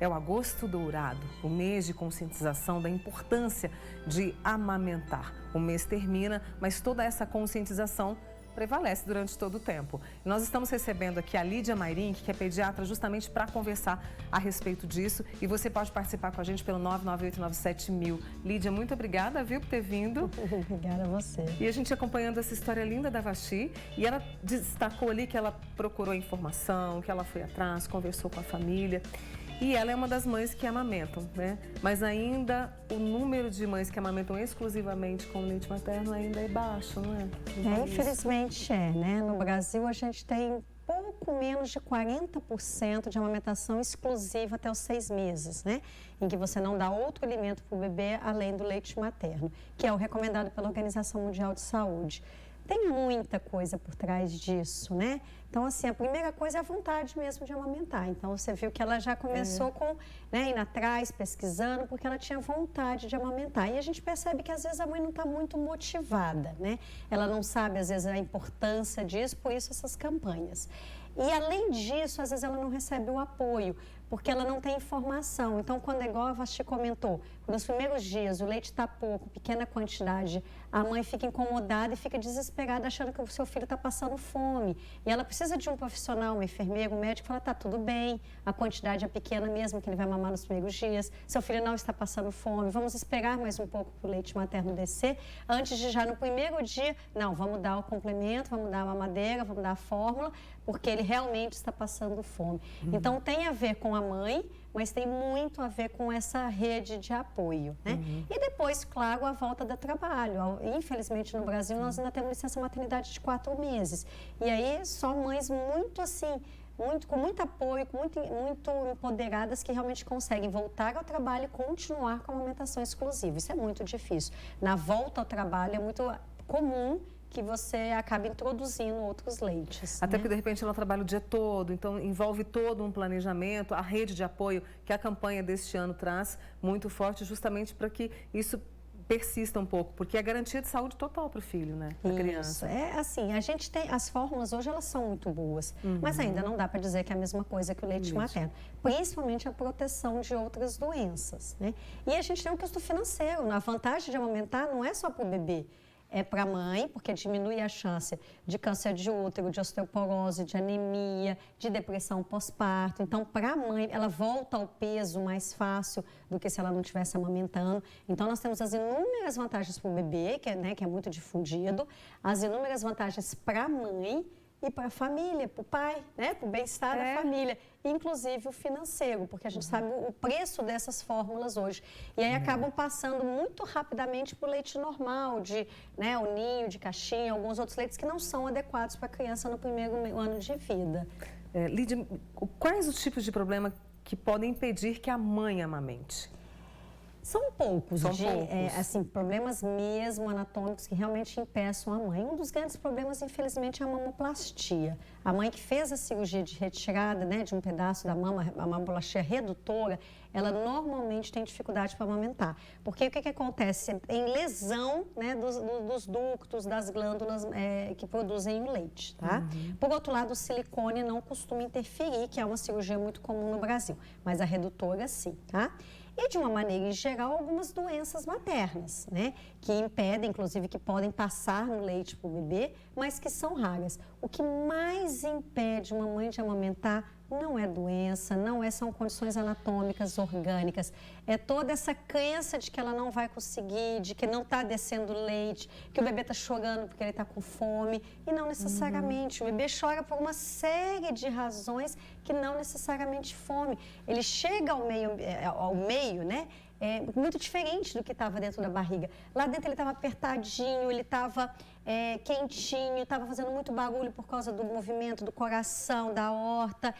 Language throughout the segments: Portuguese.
É o Agosto Dourado, o mês de conscientização da importância de amamentar. O mês termina, mas toda essa conscientização prevalece durante todo o tempo. E nós estamos recebendo aqui a Lídia Mairim, que é pediatra, justamente para conversar a respeito disso. E você pode participar com a gente pelo 99897.000. Lídia, muito obrigada, viu, por ter vindo. Obrigada a você. E a gente acompanhando essa história linda da Vaxi, e ela destacou ali que ela procurou informação, que ela foi atrás, conversou com a família. E ela é uma das mães que amamentam, né? Mas ainda o número de mães que amamentam exclusivamente com leite materno ainda é baixo, não é? Infelizmente né? No Brasil a gente tem pouco menos de 40% de amamentação exclusiva até os 6 meses, né? Em que você não dá outro alimento para o bebê além do leite materno, que é o recomendado pela Organização Mundial de Saúde. Tem muita coisa por trás disso, né? Então, assim, a primeira coisa é a vontade mesmo de amamentar. Então, você viu que ela já começou com, né, indo atrás, pesquisando, porque ela tinha vontade de amamentar. E a gente percebe que, às vezes, a mãe não está muito motivada, né? Ela não sabe, às vezes, a importância disso, por isso essas campanhas. E, além disso, às vezes, ela não recebe o apoio, porque ela não tem informação. Então, quando é igual a Vasti comentou, nos primeiros dias o leite está pouco, pequena quantidade, a mãe fica incomodada e fica desesperada, achando que o seu filho está passando fome. E ela precisa de um profissional, um enfermeiro, um médico, fala, tá tudo bem, a quantidade é pequena mesmo, que ele vai mamar nos primeiros dias, seu filho não está passando fome, vamos esperar mais um pouco para o leite materno descer, antes de já no primeiro dia, não, vamos dar o complemento, vamos dar a mamadeira, vamos dar a fórmula, porque ele realmente está passando fome. Então, tem a ver com a mãe, mas tem muito a ver com essa rede de apoio, né? E depois, claro, a volta do trabalho. Infelizmente, no Brasil, nós ainda temos licença maternidade de 4 meses. E aí, só mães muito assim, com muito apoio, muito empoderadas, que realmente conseguem voltar ao trabalho e continuar com a amamentação exclusiva. Isso é muito difícil. Na volta ao trabalho, é muito comum que você acaba introduzindo outros leites. Até porque, de repente, ela trabalha o dia todo, então envolve todo um planejamento, a rede de apoio que a campanha deste ano traz muito forte, justamente para que isso persista um pouco, porque é garantia de saúde total para o filho, né? A criança. É assim, a gente tem, as fórmulas hoje elas são muito boas, mas ainda não dá para dizer que é a mesma coisa que o leite materno, principalmente a proteção de outras doenças, né? E a gente tem um custo financeiro, a vantagem de amamentar não é só para o bebê, é para a mãe, porque diminui a chance de câncer de útero, de osteoporose, de anemia, de depressão pós-parto. Então, para a mãe, ela volta ao peso mais fácil do que se ela não estivesse amamentando. Então, nós temos as inúmeras vantagens para o bebê, que é muito difundido, as inúmeras vantagens para a mãe e para a família, para o pai, né? Para o bem-estar da família, inclusive o financeiro, porque a gente sabe o preço dessas fórmulas hoje. E aí acabam passando muito rapidamente para o leite normal, né, o ninho, de caixinha, alguns outros leites que não são adequados para a criança no primeiro ano de vida. Lídia, quais os tipos de problema que podem impedir que a mãe amamente? São poucos, assim, problemas mesmo anatômicos que realmente impeçam a mãe. Um dos grandes problemas, infelizmente, é a mamoplastia. A mãe que fez a cirurgia de retirada, né, de um pedaço da mama, a mamoplastia redutora, ela normalmente tem dificuldade para amamentar. Porque o que acontece? Tem lesão, né, dos ductos, das glândulas que produzem o leite, tá? Por outro lado, o silicone não costuma interferir, que é uma cirurgia muito comum no Brasil, mas a redutora sim, tá? E, de uma maneira em geral, algumas doenças maternas, né? Que impedem, inclusive, que podem passar no leite para o bebê, mas que são raras. O que mais impede uma mãe de amamentar não é doença, são condições anatômicas, orgânicas. É toda essa crença de que ela não vai conseguir, de que não está descendo leite, que o bebê está chorando porque ele está com fome. E não necessariamente. O bebê chora por uma série de razões que não necessariamente fome. Ele chega ao meio, né? Muito diferente do que estava dentro da barriga. Lá dentro ele estava apertadinho, ele estava quentinho, estava fazendo muito barulho por causa do movimento do coração, da aorta.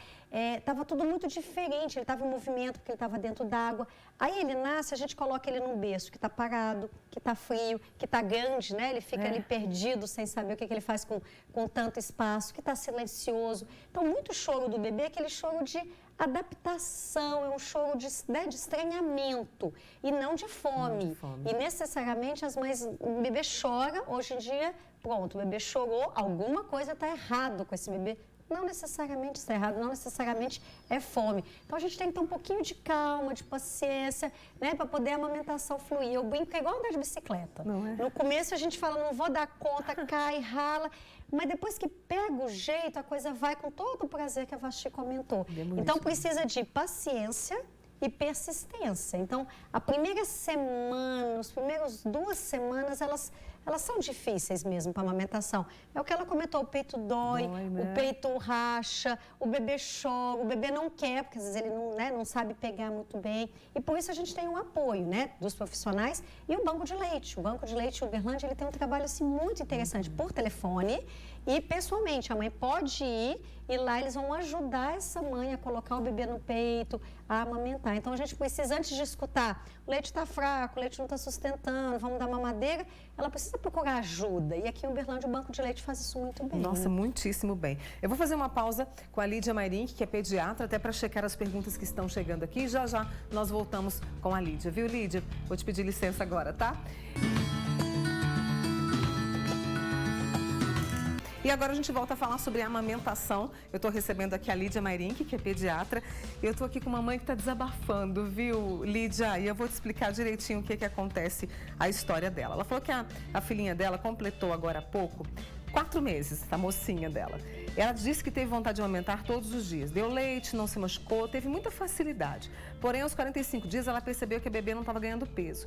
Estava tudo muito diferente, ele estava em movimento porque ele estava dentro d'água. Aí ele nasce, a gente coloca ele num berço que está parado, que está frio, que está grande, né? Ele fica ali perdido, sem saber o que ele faz com tanto espaço, que está silencioso. Então, muito choro do bebê é aquele choro de adaptação, é um choro de estranhamento e não de fome. E necessariamente as mães, o bebê chora, hoje em dia, pronto, o bebê chorou, alguma coisa está errado com esse bebê. não necessariamente está errado, não necessariamente é fome. Então, a gente tem que ter um pouquinho de calma, de paciência, né, para poder a amamentação fluir. Eu brinco que é igual andar de bicicleta. Não é? No começo, a gente fala, não vou dar conta, cai, rala, mas depois que pega o jeito, a coisa vai com todo o prazer que a Vasti comentou. Então, precisa de paciência e persistência. Então, a primeira semana, as primeiras 2 semanas, elas são difíceis mesmo para a amamentação. É o que ela comentou, o peito dói, né? O peito racha, o bebê chora, o bebê não quer, porque às vezes ele não, né, não sabe pegar muito bem. E por isso a gente tem um apoio, né, dos profissionais e o banco de leite. O banco de leite Uberlândia, ele tem um trabalho assim, muito interessante por telefone e pessoalmente. A mãe pode ir e lá eles vão ajudar essa mãe a colocar o bebê no peito, a amamentar. Então, a gente precisa, antes de escutar, o leite está fraco, o leite não está sustentando, vamos dar mamadeira, ela precisa procurar ajuda. E aqui em Uberlândia, o banco de leite faz isso muito bem. Nossa, muitíssimo bem. Eu vou fazer uma pausa com a Lídia Mairink, que é pediatra, até para checar as perguntas que estão chegando aqui. Já já nós voltamos com a Lídia, viu, Lídia? Vou te pedir licença agora, tá? E agora a gente volta a falar sobre a amamentação. Eu estou recebendo aqui a Lídia Mairink, que é pediatra. E eu estou aqui com uma mãe que está desabafando, viu, Lídia? E eu vou te explicar direitinho o que acontece, a história dela. Ela falou que a filhinha dela completou agora há pouco 4 meses, a mocinha dela. Ela disse que teve vontade de amamentar todos os dias. Deu leite, não se machucou, teve muita facilidade. Porém, aos 45 dias, ela percebeu que a bebê não estava ganhando peso.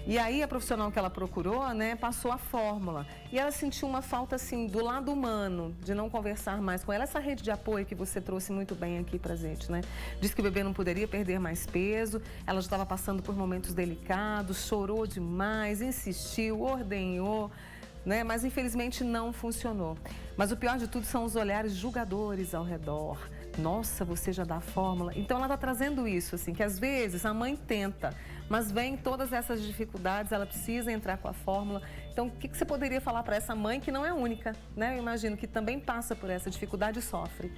E aí, a profissional que ela procurou, né, passou a fórmula. E ela sentiu uma falta, assim, do lado humano, de não conversar mais com ela. Essa rede de apoio que você trouxe muito bem aqui pra gente, né? Disse que o bebê não poderia perder mais peso. Ela já estava passando por momentos delicados, chorou demais, insistiu, ordenhou, né? Mas infelizmente não funcionou. Mas o pior de tudo são os olhares julgadores ao redor. Nossa, você já dá a fórmula. Então ela está trazendo isso, assim, que às vezes a mãe tenta, mas vem todas essas dificuldades, ela precisa entrar com a fórmula. Então, o que você poderia falar para essa mãe que não é única, né? Eu imagino que também passa por essa dificuldade e sofre.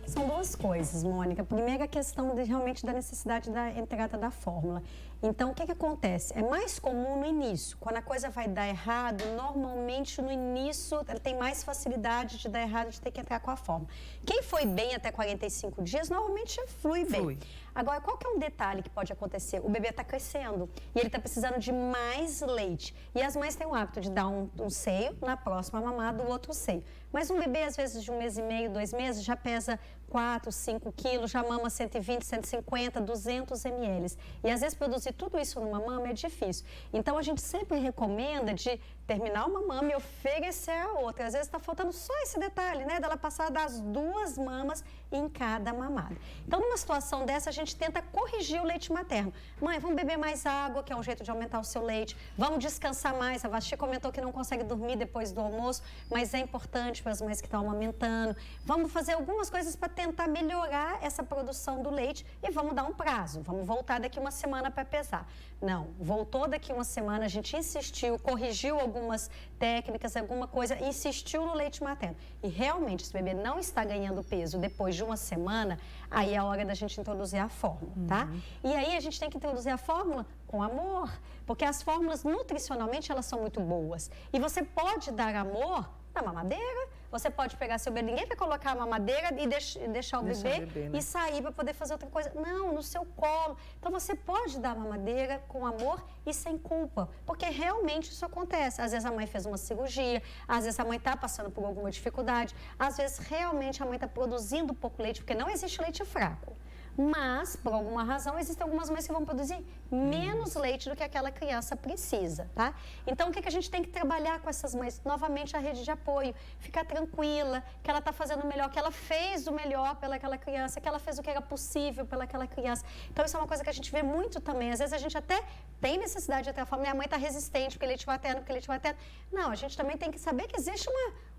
São 2 coisas, Mônica. Primeiro, a questão realmente da necessidade da entrada da fórmula. Então, o que acontece? É mais comum no início. Quando a coisa vai dar errado, normalmente no início ela tem mais facilidade de dar errado, de ter que entrar com a fórmula. Quem foi bem até 45 dias, normalmente flui bem. Agora, qual que é um detalhe que pode acontecer? O bebê está crescendo e ele está precisando de mais leite. E as mães têm o hábito de dar um seio, na próxima mamada, o outro seio. Mas um bebê, às vezes, de 1 mês e meio, 2 meses, já pesa 4, 5 quilos, já mama 120, 150, 200 ml. E, às vezes, produzir tudo isso numa mama é difícil. Então, a gente sempre recomenda de terminar uma mama e oferecer a outra. Às vezes, está faltando só esse detalhe, né? Dela passar das 2 mamas em cada mamada. Então, numa situação dessa, a gente tenta corrigir o leite materno. Mãe, vamos beber mais água, que é um jeito de aumentar o seu leite. Vamos descansar mais. A Vasti comentou que não consegue dormir depois do almoço, mas é importante para as mães que estão amamentando. Vamos fazer algumas coisas para tentar melhorar essa produção do leite e vamos dar um prazo. Vamos voltar daqui 1 semana para pesar. Não, voltou daqui 1 semana, a gente insistiu, corrigiu algumas técnicas, alguma coisa, insistiu no leite materno. E realmente, se o bebê não está ganhando peso depois de 1 semana, aí é a hora da gente introduzir a fórmula, tá? E aí a gente tem que introduzir a fórmula com amor, porque as fórmulas nutricionalmente elas são muito boas. E você pode dar amor na mamadeira, você pode pegar seu bebê, ninguém vai colocar a mamadeira e deixar o bebê, né? E sair para poder fazer outra coisa. Não, no seu colo. Então, você pode dar a mamadeira com amor e sem culpa, porque realmente isso acontece. Às vezes a mãe fez uma cirurgia, às vezes a mãe está passando por alguma dificuldade, às vezes realmente a mãe está produzindo pouco leite, porque não existe leite fraco. Mas, por alguma razão, existem algumas mães que vão produzir menos leite do que aquela criança precisa, tá? Então, o que a gente tem que trabalhar com essas mães? Novamente, a rede de apoio. Ficar tranquila, que ela está fazendo o melhor, que ela fez o melhor pelaquela criança, que ela fez o que era possível pelaquela criança. Então, isso é uma coisa que a gente vê muito também. Às vezes, a gente até tem necessidade de ter a fórmula. Minha mãe está resistente porque leite materno, porque leite materno. Não, a gente também tem que saber que existe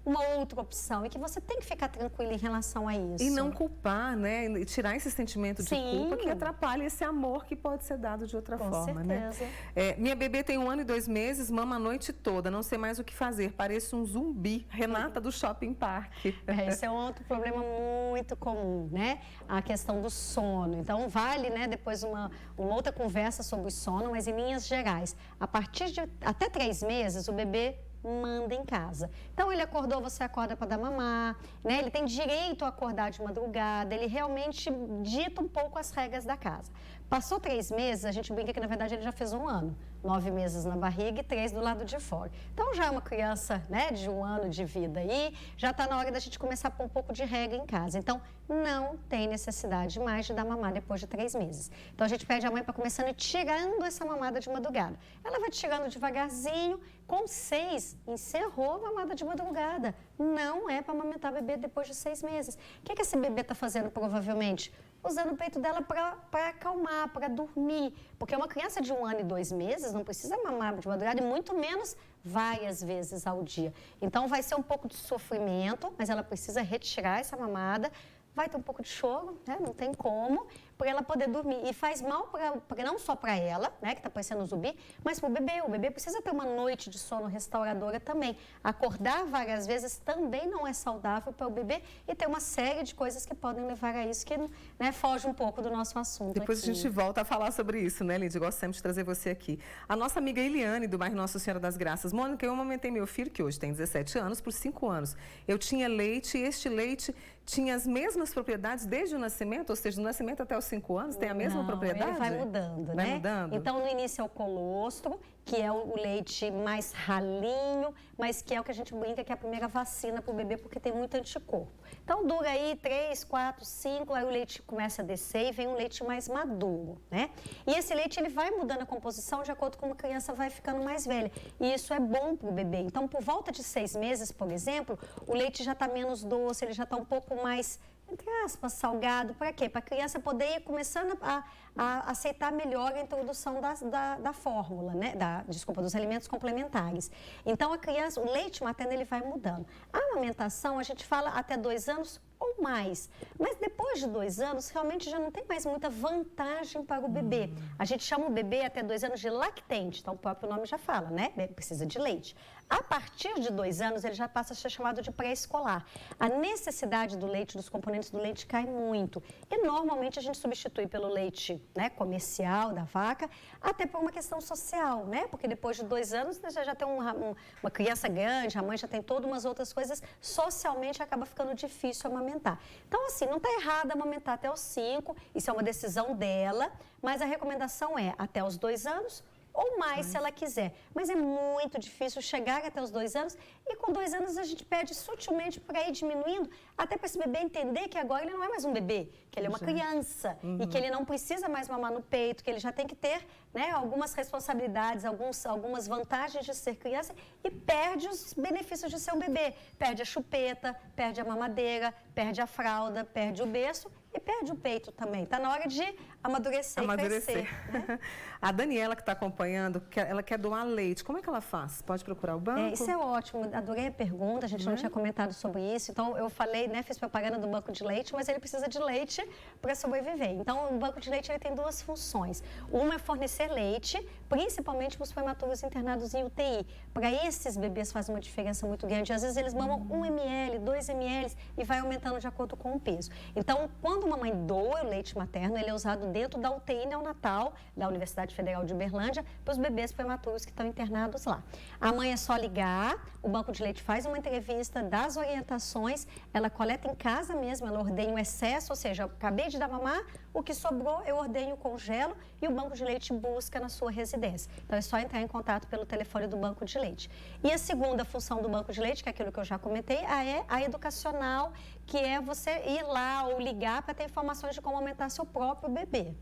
uma outra opção e que você tem que ficar tranquila em relação a isso. E não culpar, né? E tirar esse sentimento de culpa que atrapalha esse amor que pode ser dado de outra forma, né? Minha bebê tem 1 ano e 2 meses, mama a noite toda, não sei mais o que fazer, pareço um zumbi. Renata do Shopping Park. Esse é um outro problema muito comum, né? A questão do sono. Então, vale, né, depois uma outra conversa sobre o sono, mas em linhas gerais, a partir de até 3 meses, o bebê manda em casa. Então, ele acordou, você acorda para dar mamar, né? Ele tem direito a acordar de madrugada, ele realmente dita um pouco as regras da casa. Passou 3 meses, a gente brinca que, na verdade, ele já fez 1 ano. 9 meses na barriga e 3 do lado de fora. Então, já é uma criança, né, de 1 ano de vida aí, já está na hora da gente começar a pôr um pouco de regra em casa. Então, não tem necessidade mais de dar mamar depois de 3 meses. Então, a gente pede à mãe para começando tirando essa mamada de madrugada. Ela vai tirando devagarzinho, com 6, encerrou a mamada de madrugada. Não é para amamentar bebê depois de 6 meses. O que esse bebê está fazendo, provavelmente? Usando o peito dela para acalmar, para dormir. Porque uma criança de 1 ano e 2 meses não precisa mamar de madrugada e muito menos várias vezes ao dia. Então, vai ser um pouco de sofrimento, mas ela precisa retirar essa mamada. Vai ter um pouco de choro, né? Não tem como, para ela poder dormir. E faz mal não só para ela, né, que está parecendo um zumbi, mas para o bebê. O bebê precisa ter uma noite de sono restauradora também. Acordar várias vezes também não é saudável para o bebê e tem uma série de coisas que podem levar a isso que, né, foge um pouco do nosso assunto. Depois aqui. A gente volta a falar sobre isso, né, Lídia? Eu gosto sempre de trazer você aqui. A nossa amiga Eliane, do bairro Nossa Senhora das Graças. Mônica, eu amamentei meu filho, que hoje tem 17 anos, por 5 anos. Eu tinha leite e este leite tinha as mesmas propriedades desde o nascimento, ou seja, do nascimento até os 5 anos, tem a mesma propriedade? Ele vai mudando, né? Vai mudando? Então, no início é o colostro, que é o leite mais ralinho, mas que é o que a gente brinca que é a primeira vacina para o bebê, porque tem muito anticorpo. Então, dura aí 3, 4, 5, aí o leite começa a descer e vem um leite mais maduro, né? E esse leite, ele vai mudando a composição de acordo com como a criança vai ficando mais velha. E isso é bom para o bebê. Então, por volta de 6 meses, por exemplo, o leite já está menos doce, ele já está um pouco mais, entre aspas, salgado. Para quê? Para a criança poder ir começando a aceitar melhor a introdução da fórmula, né? Dos alimentos complementares. Então, a criança, o leite materno, ele vai mudando. A amamentação, a gente fala até 2 anos ou mais. Mas depois de 2 anos, realmente já não tem mais muita vantagem para o bebê. A gente chama o bebê até 2 anos de lactente, então o próprio nome já fala, né? Precisa de leite. A partir de 2 anos, ele já passa a ser chamado de pré-escolar. A necessidade do leite, dos componentes do leite, cai muito. E normalmente a gente substitui pelo leite, né, comercial da vaca, até por uma questão social, né? Porque depois de 2 anos, você já tem uma criança grande, a mãe já tem todas umas outras coisas, socialmente acaba ficando difícil amamentar. Então, assim, não está errado amamentar até os 5, isso é uma decisão dela, mas a recomendação é até os 2 anos ou mais, se ela quiser. Mas é muito difícil chegar até os 2 anos e com 2 anos a gente pede sutilmente para ir diminuindo, até para esse bebê entender que agora ele não é mais um bebê, que ele é uma criança e que ele não precisa mais mamar no peito, que ele já tem que ter, né, algumas responsabilidades, algumas vantagens de ser criança e perde os benefícios de ser um bebê. Perde a chupeta, perde a mamadeira, perde a fralda, perde o berço e perde o peito também. Está na hora de amadurecer. E crescer. Né? A Daniela, que está acompanhando, ela quer doar leite. Como é que ela faz? Pode procurar o banco? Isso é ótimo. Adorei a pergunta. A gente não tinha comentado sobre isso. Então, eu falei, né, fiz propaganda do banco de leite, mas ele precisa de leite para sobreviver. Então, o banco de leite ele tem 2 funções. Uma é fornecer leite, principalmente para os prematuros internados em UTI. Para esses bebês faz uma diferença muito grande. Às vezes, eles mamam 1 ml, 2 ml e vai aumentando de acordo com o peso. Então, quando uma mãe doa o leite materno, ele é usado dentro da UTI neonatal da Universidade Federal de Uberlândia para os bebês prematuros que estão internados lá. A mãe é só ligar, o banco de leite faz uma entrevista, dá as orientações, ela coleta em casa mesmo, ela ordenha o excesso, ou seja, eu acabei de dar mamar, o que sobrou eu ordenho, congelo e o banco de leite busca na sua residência. Então é só entrar em contato pelo telefone do banco de leite. E a segunda função do banco de leite, que é aquilo que eu já comentei, é a educacional, que é você ir lá ou ligar para ter informações de como aumentar seu próprio bebê.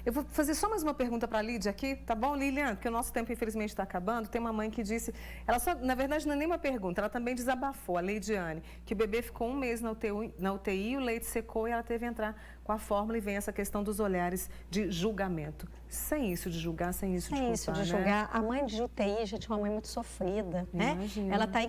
Eu vou fazer só mais uma pergunta para a Lídia aqui, tá bom, Lilian? Porque o nosso tempo, infelizmente, está acabando. Tem uma mãe que disse, ela só, na verdade, não é nem uma pergunta, ela também desabafou, a Leidiane, que o bebê ficou 1 mês na UTI, o leite secou e ela teve que entrar com a fórmula e vem essa questão dos olhares de julgamento. Sem isso de julgar, sem isso de culpar, isso de julgar. A mãe de UTI, gente, é uma mãe muito sofrida, né?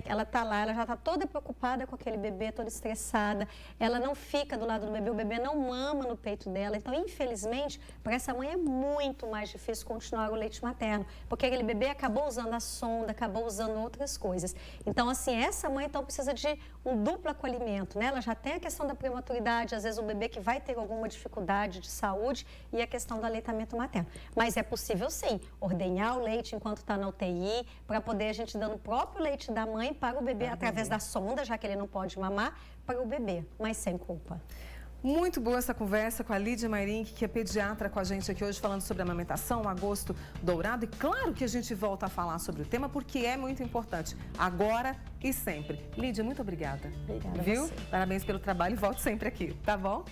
Ela tá lá, ela já está toda preocupada com aquele bebê, toda estressada. Ela não fica do lado do bebê, o bebê não mama no peito dela. Então, infelizmente, para essa mãe é muito mais difícil continuar o leite materno, porque aquele bebê acabou usando a sonda, acabou usando outras coisas. Então, assim, essa mãe então precisa de um duplo acolhimento, né? Ela já tem a questão da prematuridade, às vezes o bebê que vai ter alguma dificuldade de saúde e a questão do aleitamento materno. Mas é possível sim, ordenhar o leite enquanto está na UTI, para poder a gente dando o próprio leite da mãe para o bebê, através da sonda, já que ele não pode mamar, para o bebê, mas sem culpa. Muito boa essa conversa com a Lídia Mayrink, que é pediatra com a gente aqui hoje, falando sobre amamentação, agosto dourado. E claro que a gente volta a falar sobre o tema, porque é muito importante, agora e sempre. Lídia, muito obrigada. Obrigada. Viu? Parabéns pelo trabalho e volte sempre aqui, tá bom?